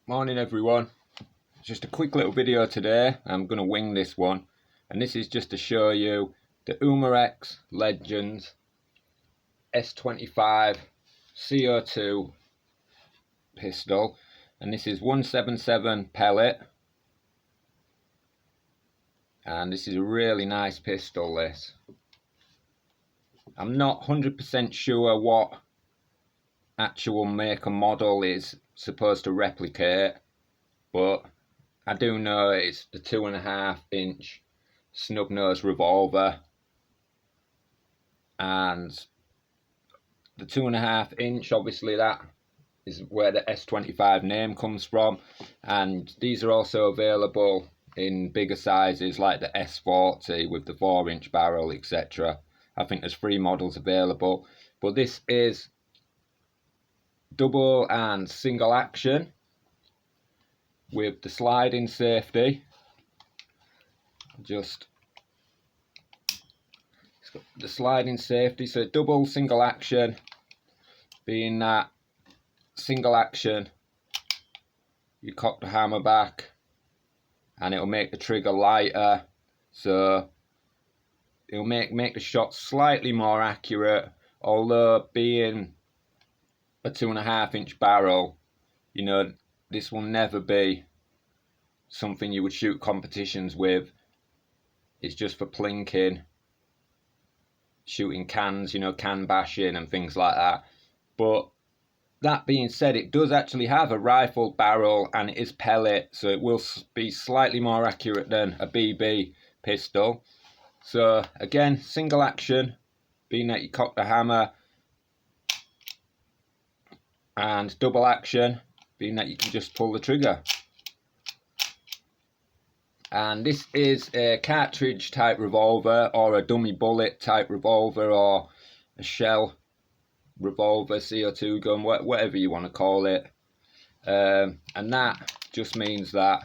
Morning everyone, just a quick little video today. I'm going to wing this one, and this is just to show you the Umarex Legends S25 CO2 pistol, and this is 177 pellet, and this is a really nice pistol. This, I'm not 100% sure what actual make and model is supposed to replicate, but I do know it's the 2.5-inch snub nose revolver, and the 2.5-inch, obviously that is where the S25 name comes from, and these are also available in bigger sizes like the S40 with the 4-inch barrel, etc. I think there's 3 models available, but this is double and single action with the sliding safety. Just it's got the sliding safety, so double single action, being that single action you cock the hammer back and it'll make the trigger lighter, so it'll make the shot slightly more accurate. Although being a 2.5-inch barrel, you know, this will never be something you would shoot competitions with. It's just for plinking, shooting cans, you know, can bashing and things like that. But that being said, it does actually have a rifle barrel and it is pellet, so it will be slightly more accurate than a BB pistol. So again, single action, being that you cock the hammer, and double action, being that you can just pull the trigger. And this is a cartridge type revolver, or a dummy bullet type revolver, or a shell revolver, CO2 gun, whatever you want to call it. And that just means that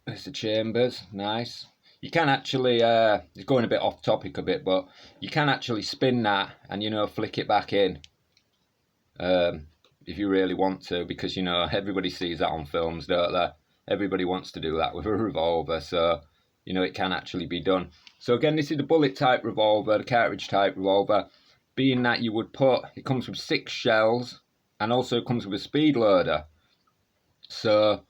there's the chambers, nice. You can actually, it's going a bit off topic a bit, but you can actually spin that and, you know, flick it back in if you really want to, because, you know, everybody sees that on films, don't they? Everybody wants to do that with a revolver, so, you know, it can actually be done. So again, this is the bullet type revolver, the cartridge type revolver, being that you would put, it comes with 6 shells and also comes with a speed loader. So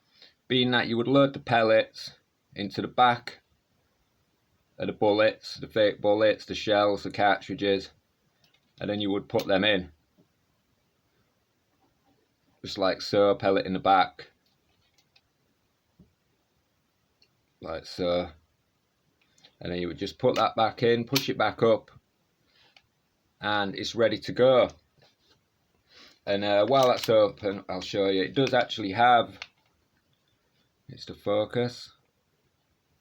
being that you would load the pellets into the back of the bullets, the fake bullets, the shells, the cartridges, and then you would put them in, just like so, pellet in the back, like so, and then you would just put that back in, push it back up, and it's ready to go. And while that's open, I'll show you, it does actually have, it's the focus,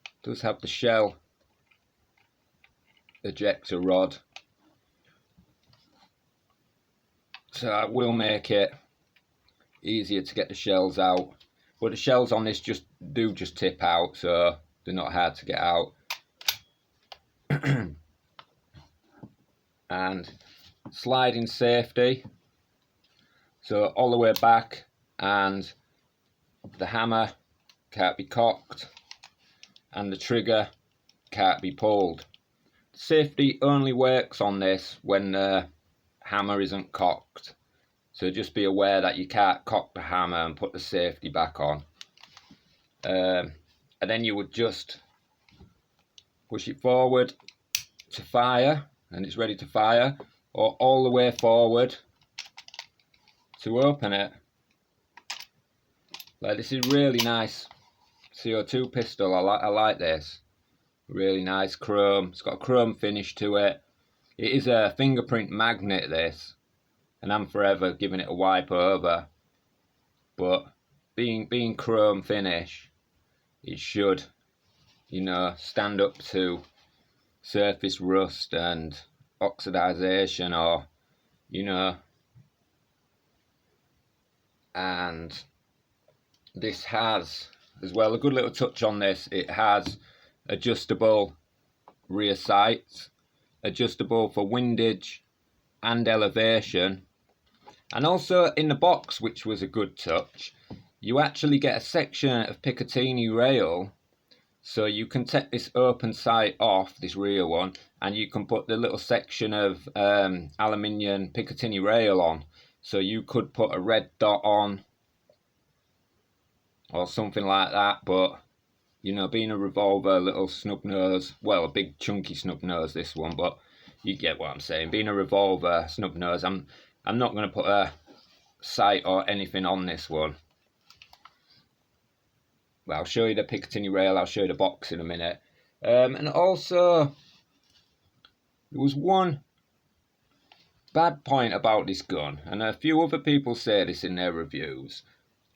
it does have the shell ejector rod, so that will make it easier to get the shells out. But the shells on this just tip out, so they're not hard to get out. And sliding safety, so all the way back, and the hammer can't be cocked and the trigger can't be pulled. Safety only works on this when the hammer isn't cocked, so just be aware that you can't cock the hammer and put the safety back on. And then you would just push it forward to fire and it's ready to fire, or all the way forward to open it. Like, this is really nice CO2 pistol. I like this. Really nice chrome. It's got a chrome finish to it. It is a fingerprint magnet, this, and I'm forever giving it a wipe over. But being chrome finish, it should, you know, stand up to surface rust and oxidization, or, you know. And this has, as well, a good little touch on this, it has adjustable rear sights, adjustable for windage and elevation, And also in the box, which was a good touch, you actually get a section of Picatinny rail, so you can take this open sight off, this rear one, and you can put the little section of aluminium Picatinny rail on. So you could put a red dot on or something like that, but you know, being a revolver, little snub nose, well, a big chunky snub nose, this one, but you get what I'm saying. Being a revolver snub nose, I'm not going to put a sight or anything on this one. Well, I'll show you the Picatinny rail, I'll show you the box in a minute. And also, there was one bad point about this gun, and a few other people say this in their reviews.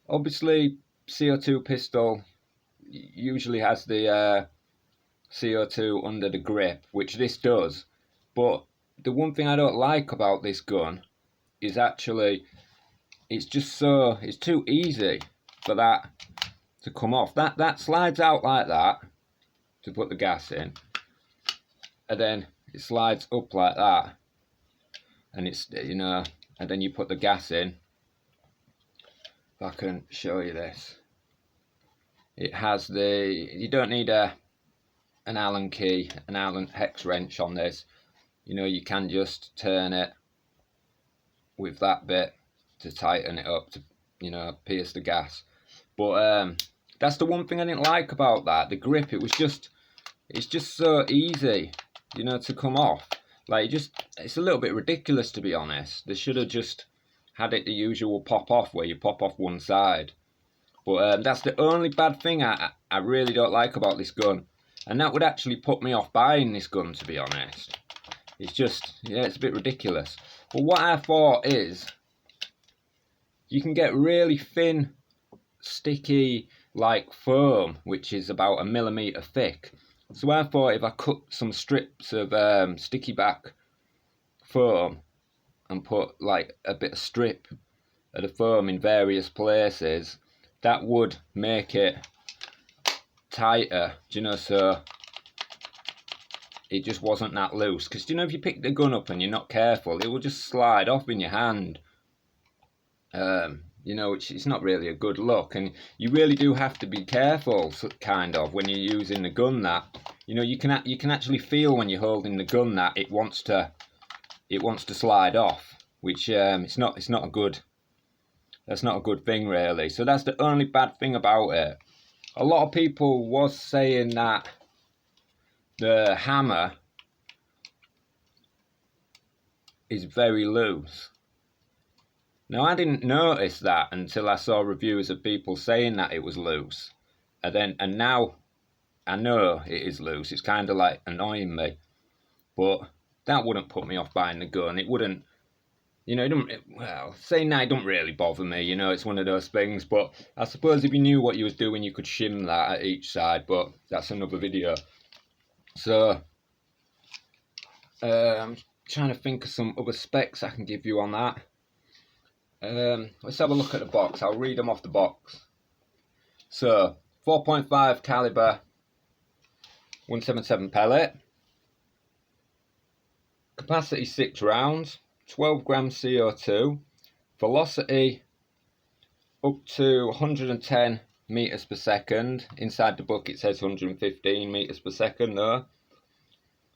Obviously, CO2 pistol usually has the CO2 under the grip, which this does. But the one thing I don't like about this gun is actually, it's too easy for that to come off. That slides out like that to put the gas in, and then it slides up like that, and it's, you know, and then you put the gas in. If I can show you this, it has you don't need an Allen key, an Allen hex wrench on this. You know, you can just turn it with that bit to tighten it up, to, you know, pierce the gas. But that's the one thing I didn't like about that. The grip, it's just so easy, you know, to come off. Like, it's a little bit ridiculous, to be honest. They should have just had it the usual pop off, where you pop off one side. But that's the only bad thing I really don't like about this gun. And that would actually put me off buying this gun, to be honest. It's just, yeah, it's a bit ridiculous. But what I thought is, you can get really thin, sticky, like foam, which is about 1 millimeter thick. So I thought if I cut some strips of sticky back foam and put like a bit of strip of the foam in various places, that would make it tighter, do you know, so it just wasn't that loose. Because, you know, if you pick the gun up and you're not careful, it will just slide off in your hand. You know, it's not really a good look, and you really do have to be careful, kind of, when you're using the gun. That, you know, you can actually feel when you're holding the gun that it wants to slide off, which it's not a good. That's not a good thing, really. So that's the only bad thing about it. A lot of people was saying that the hammer is very loose. Now, I didn't notice that until I saw reviews of people saying that it was loose. And now I know it is loose. It's kind of like annoying me. But that wouldn't put me off buying the gun. It wouldn't, you know, well, saying that, it don't really bother me, you know, it's one of those things. But I suppose if you knew what you was doing, you could shim that at each side, but that's another video. So, I'm trying to think of some other specs I can give you on that. Let's have a look at the box. I'll read them off the box. So, 4.5 caliber 177 pellet. Capacity 6 rounds. 12 grams CO2, velocity up to 110 meters per second. Inside the book it says 115 meters per second though.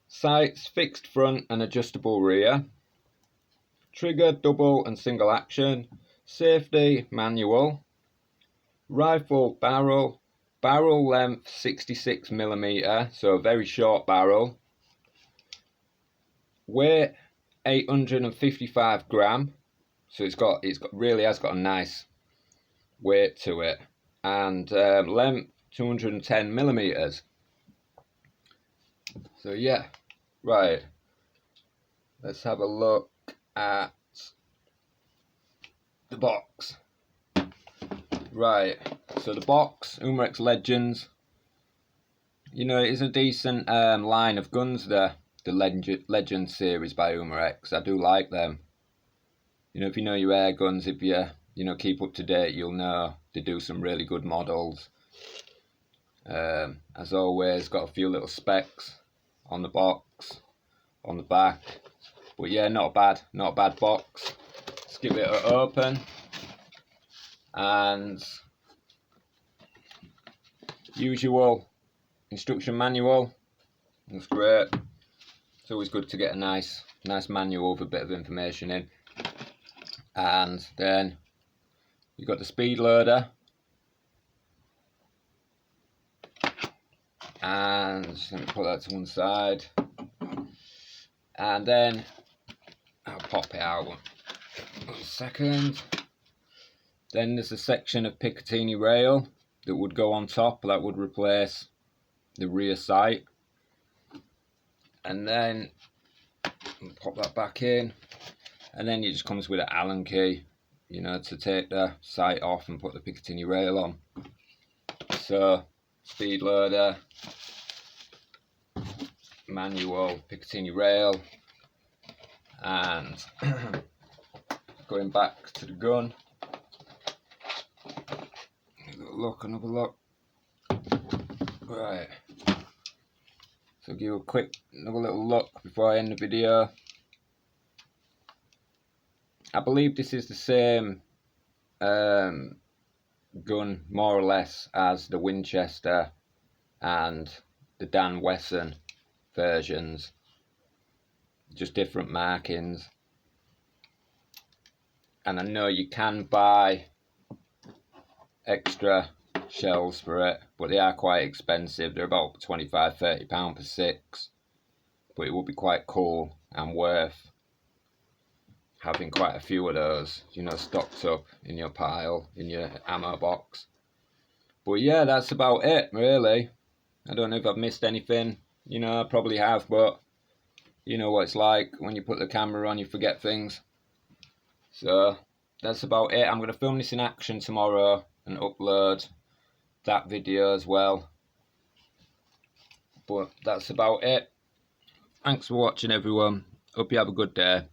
Sights fixed front and adjustable rear. Trigger double and single action. Safety manual. Rifle barrel. Barrel length 66 millimeter, so a very short barrel. Weight 855 gram, so really has got a nice weight to it, and length 210 millimeters. So yeah, right, let's have a look at the box. Right, so the box, Umarex Legends, you know, it is a decent line of guns there. The Legend series by Umarex, I do like them. You know, if you know your air guns, if you know, keep up to date, you'll know they do some really good models. As always, got a few little specs on the box, on the back. But yeah, not a bad box. It's give it an open, and usual instruction manual. That's great. It's always good to get a nice manual with a bit of information in. And then you've got the speed loader, and let me put that to one side, and then I'll pop it out one second. Then there's a section of Picatinny rail that would go on top, that would replace the rear sight, and then pop that back in, and then it just comes with an Allen key, you know, to take the sight off and put the Picatinny rail on. So speed loader, manual, Picatinny rail, and going back to the gun. Another look. Right. So give you a quick, another little look before I end the video. I believe this is the same gun, more or less, as the Winchester and the Dan Wesson versions. Just different markings. And I know you can buy extra shells for it, but they are quite expensive. They're about £25–30 per 6, but it would be quite cool and worth having quite a few of those, you know, stocked up in your pile, in your ammo box. But yeah, that's about it really. I don't know if I've missed anything, you know, I probably have, but you know what it's like when you put the camera on, you forget things. So that's about it. I'm going to film this in action tomorrow and upload that video as well. But that's about it. Thanks for watching, everyone. Hope you have a good day.